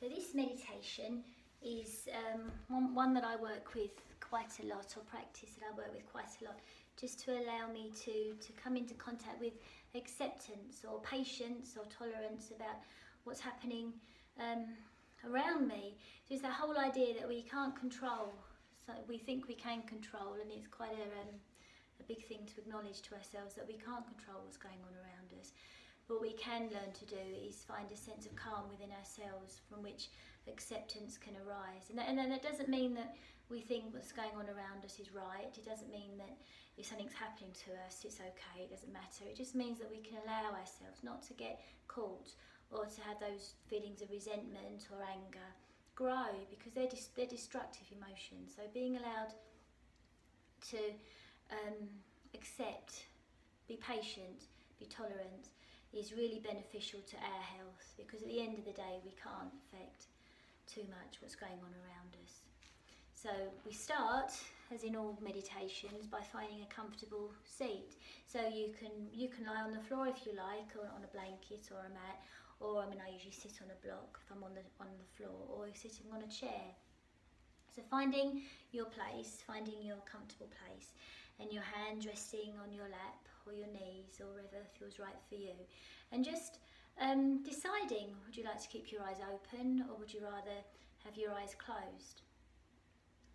So this meditation is one that I work with quite a lot, or practice that I work with quite a lot, just to allow me to come into contact with acceptance or patience or tolerance about what's happening around me. So it's that whole idea that we can't control, so we think we can control, and it's quite a big thing to acknowledge to ourselves that we can't control what's going on around us. What we can learn to do is find a sense of calm within ourselves from which acceptance can arise. And that doesn't mean that we think what's going on around us is right. It doesn't mean that if something's happening to us, it's okay, it doesn't matter. It just means that we can allow ourselves not to get caught or to have those feelings of resentment or anger grow, because they're destructive emotions. So being allowed to accept, be patient, be tolerant, is really beneficial to our health, because at the end of the day we can't affect too much what's going on around us. So we start, as in all meditations, by finding a comfortable seat. So you can lie on the floor if you like, or on a blanket or a mat, or I usually sit on a block if I'm on the floor, or sitting on a chair. So finding your place, finding your comfortable place, and your hands resting on your lap or your knees or wherever feels right for you, and just deciding, would you like to keep your eyes open or would you rather have your eyes closed?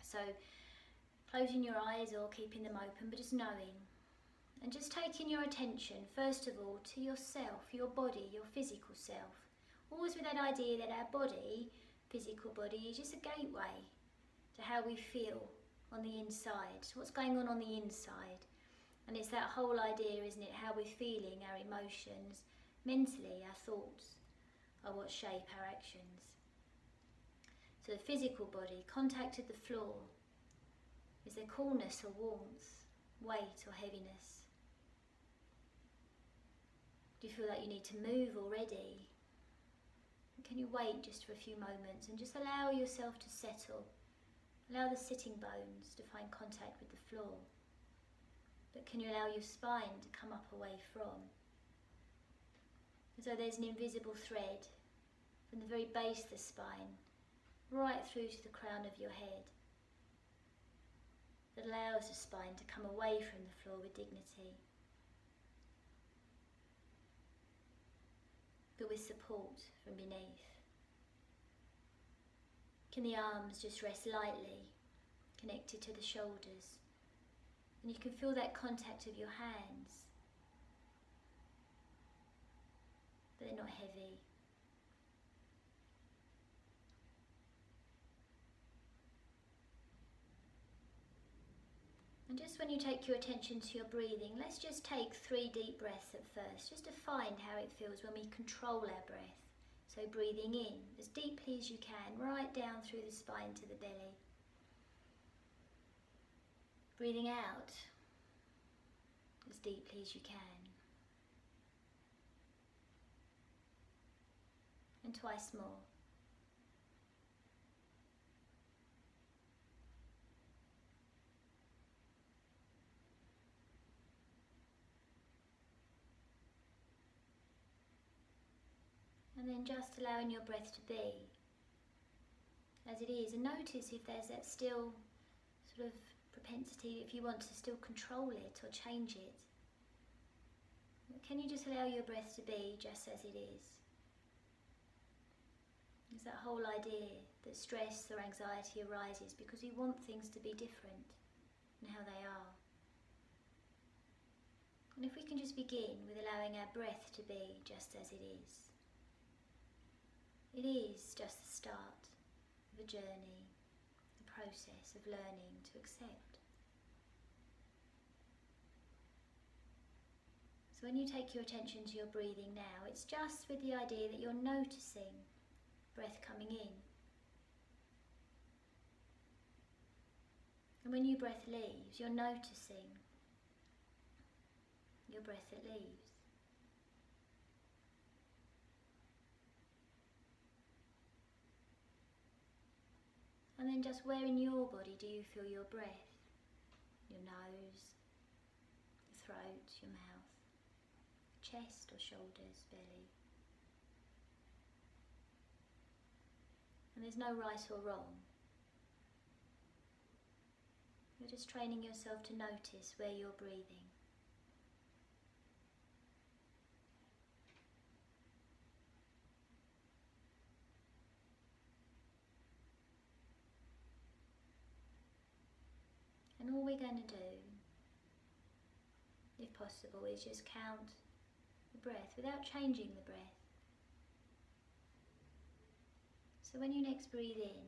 So closing your eyes or keeping them open, but just knowing, and just taking your attention first of all to yourself, your body, your physical self, always with that idea that our body, physical body, is just a gateway to how we feel on the inside, so what's going on the inside. And it's that whole idea, isn't it, how we're feeling, our emotions, mentally, our thoughts are what shape our actions. So the physical body, contact with the floor, is there coolness or warmth, weight or heaviness? Do you feel like you need to move already? Can you wait just for a few moments and just allow yourself to settle? Allow the sitting bones to find contact with the floor. But can you allow your spine to come up away from? As though there's an invisible thread from the very base of the spine, right through to the crown of your head, that allows the spine to come away from the floor with dignity, but with support from beneath. Can the arms just rest lightly, connected to the shoulders? And you can feel that contact of your hands, but they're not heavy. And just when you take your attention to your breathing, let's just take 3 deep breaths at first, just to find how it feels when we control our breath. So breathing in as deeply as you can, right down through the spine to the belly. Breathing out as deeply as you can. And twice more. And then just allowing your breath to be as it is, and notice if there's that still sort of propensity, if you want to still control it or change it. Can you just allow your breath to be just as it is? There's that whole idea that stress or anxiety arises because we want things to be different than how they are. And if we can just begin with allowing our breath to be just as it is. It is just the start of a journey, a process of learning to accept. So when you take your attention to your breathing now, it's just with the idea that you're noticing breath coming in. And when your breath leaves, you're noticing your breath that leaves. And then just where in your body do you feel your breath? Your nose, your throat, your mouth, chest or shoulders, belly. And there's no right or wrong. You're just training yourself to notice where you're breathing. And all we're going to do, if possible, is just count the breath without changing the breath. So when you next breathe in,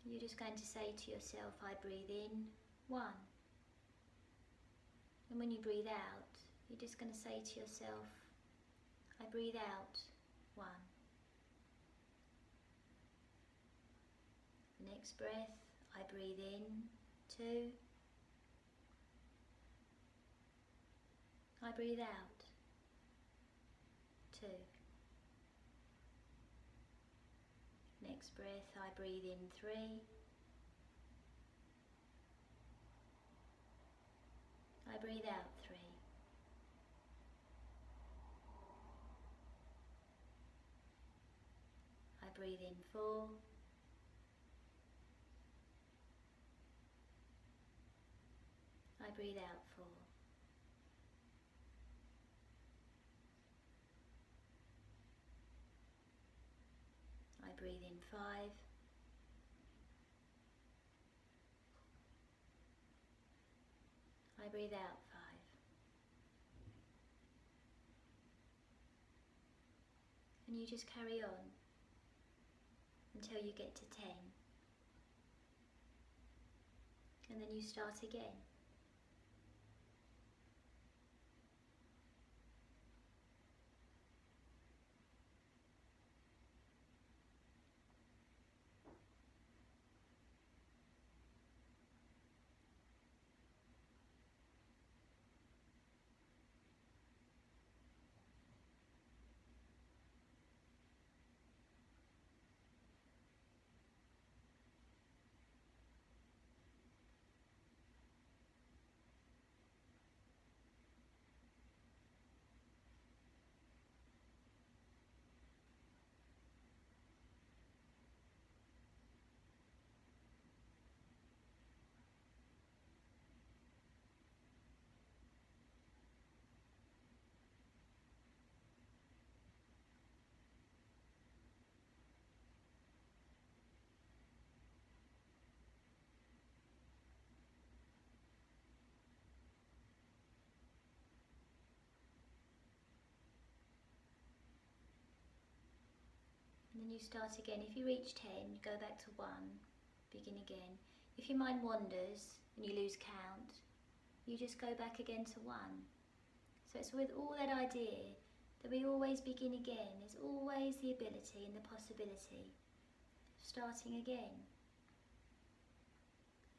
you're just going to say to yourself, I breathe in 1. And when you breathe out, you're just going to say to yourself, I breathe out 1. The next breath, I breathe in 2. I breathe out 2. Next breath, I breathe in 3. I breathe out 3. I breathe in 4. I breathe out 4. I breathe in 5. I breathe out 5. And you just carry on until you get to 10. And then you start again. And then you start again. If you reach 10, go back to 1, begin again. If your mind wanders and you lose count, you just go back again to 1. So it's with all that idea that we always begin again. There's always the ability and the possibility of starting again.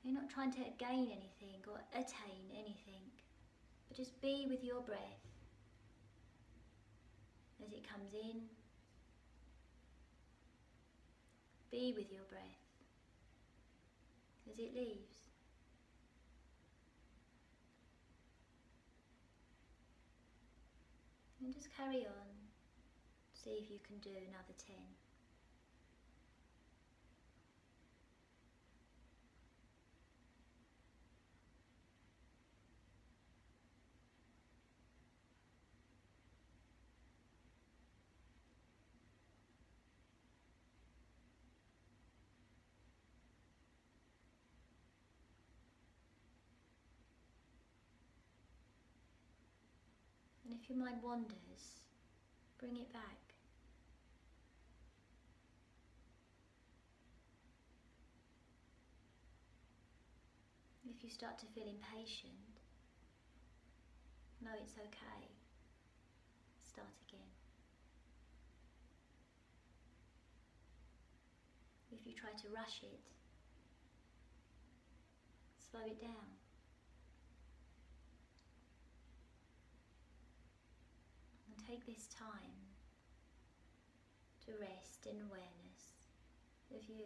You're not trying to gain anything or attain anything, but just be with your breath as it comes in. Be with your breath as it leaves. And just carry on. See if you can do another 10. And if your mind wanders, bring it back. If you start to feel impatient, know it's okay. Start again. If you try to rush it, slow it down. And take this time to rest in awareness of you.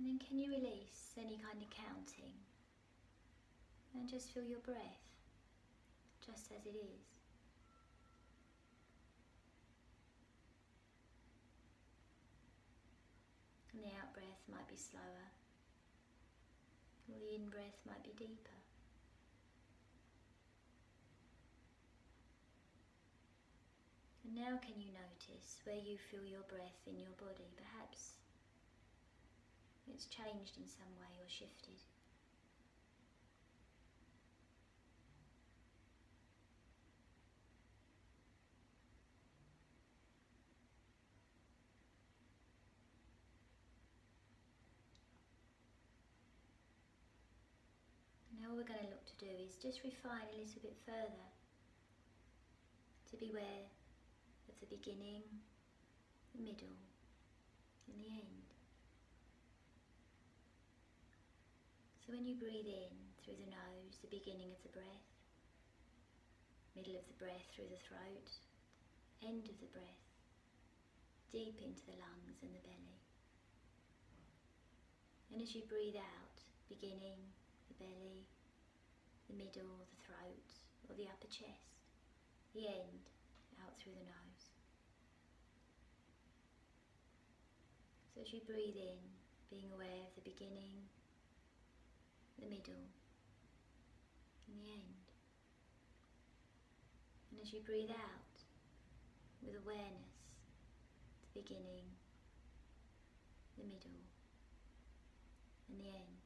And then can you release any kind of counting and just feel your breath just as it is. And the out breath might be slower, or the in breath might be deeper. And now can you notice where you feel your breath in your body? Perhaps it's changed in some way or shifted. Now all we're going to look to do is just refine a little bit further to be aware of the beginning, the middle and the end. So when you breathe in through the nose, the beginning of the breath, middle of the breath through the throat, end of the breath, deep into the lungs and the belly. And as you breathe out, beginning, the belly, the middle, the throat, or the upper chest, the end, out through the nose. So as you breathe in, being aware of the beginning, the middle, and the end. And as you breathe out, with awareness, the beginning, the middle, and the end.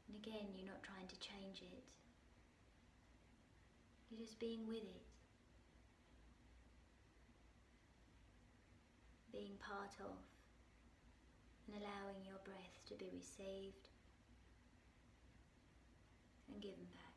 And again, you're not trying to change it. You're just being with it. Being part of and allowing your breath to be received and given back.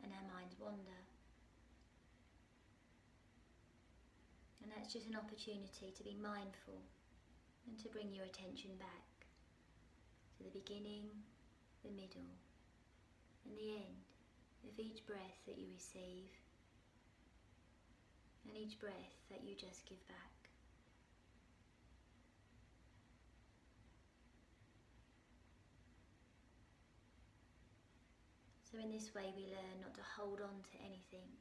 And our minds wander. And that's just an opportunity to be mindful and to bring your attention back to the beginning, the middle, and the end of each breath that you receive and each breath that you just give back. So in this way we learn not to hold on to anything,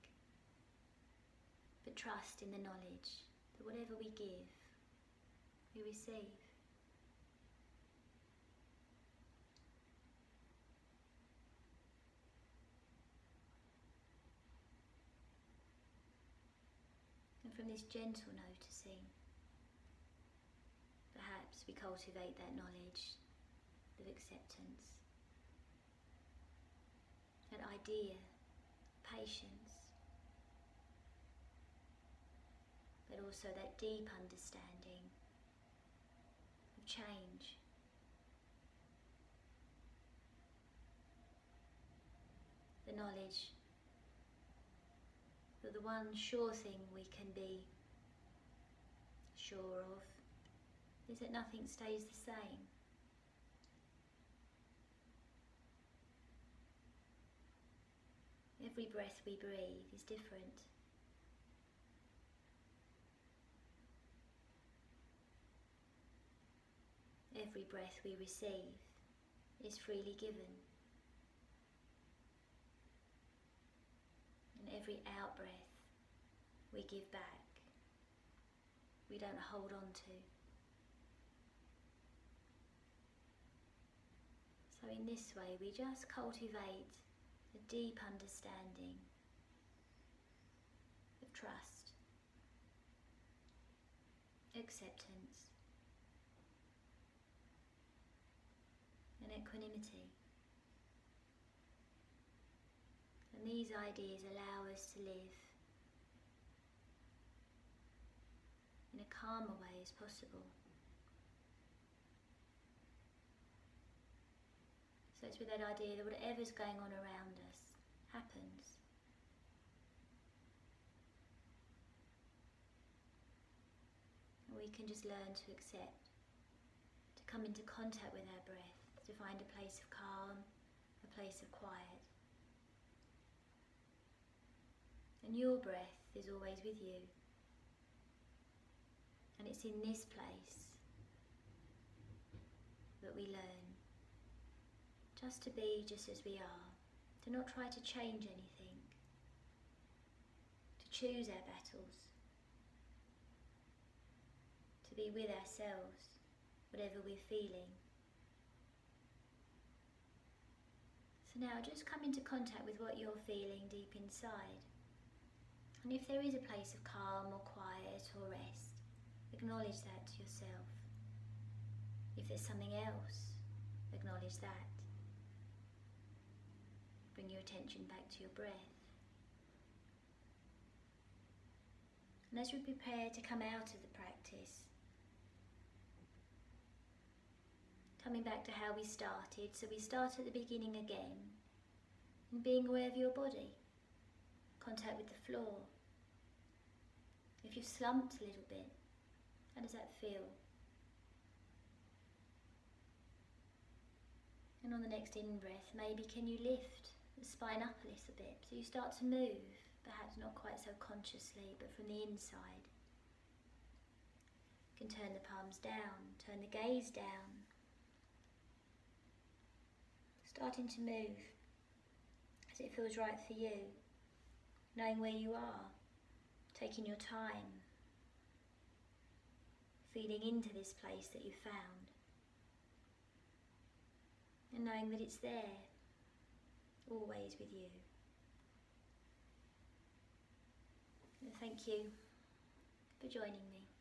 but trust in the knowledge that whatever we give, we receive. And from this gentle noticing, perhaps we cultivate that knowledge of acceptance, that idea, patience, but also that deep understanding of change. The knowledge that the one sure thing we can be sure of is that nothing stays the same. Every breath we breathe is different. Every breath we receive is freely given. And every out-breath we give back, we don't hold on to. So in this way we just cultivate a deep understanding of trust, acceptance, and equanimity. And these ideas allow us to live in a calmer way as possible. So it's with that idea that whatever's going on around us happens. we can just learn to accept, to come into contact with our breath, to find a place of calm, a place of quiet. And your breath is always with you. And it's in this place that we learn just to be just as we are, to not try to change anything, to choose our battles, to be with ourselves, whatever we're feeling. So now just come into contact with what you're feeling deep inside. And if there is a place of calm or quiet or rest, acknowledge that to yourself. If there's something else, acknowledge that. Bring your attention back to your breath. And as we prepare to come out of the practice, coming back to how we started, so we start at the beginning again, and being aware of your body, contact with the floor. If you've slumped a little bit, how does that feel? And on the next in-breath, maybe can you lift the spine up a little bit, so you start to move, perhaps not quite so consciously, but from the inside. You can turn the palms down, turn the gaze down, starting to move as it feels right for you, knowing where you are, taking your time, feeling into this place that you found, and knowing that it's there, always with you. And thank you for joining me.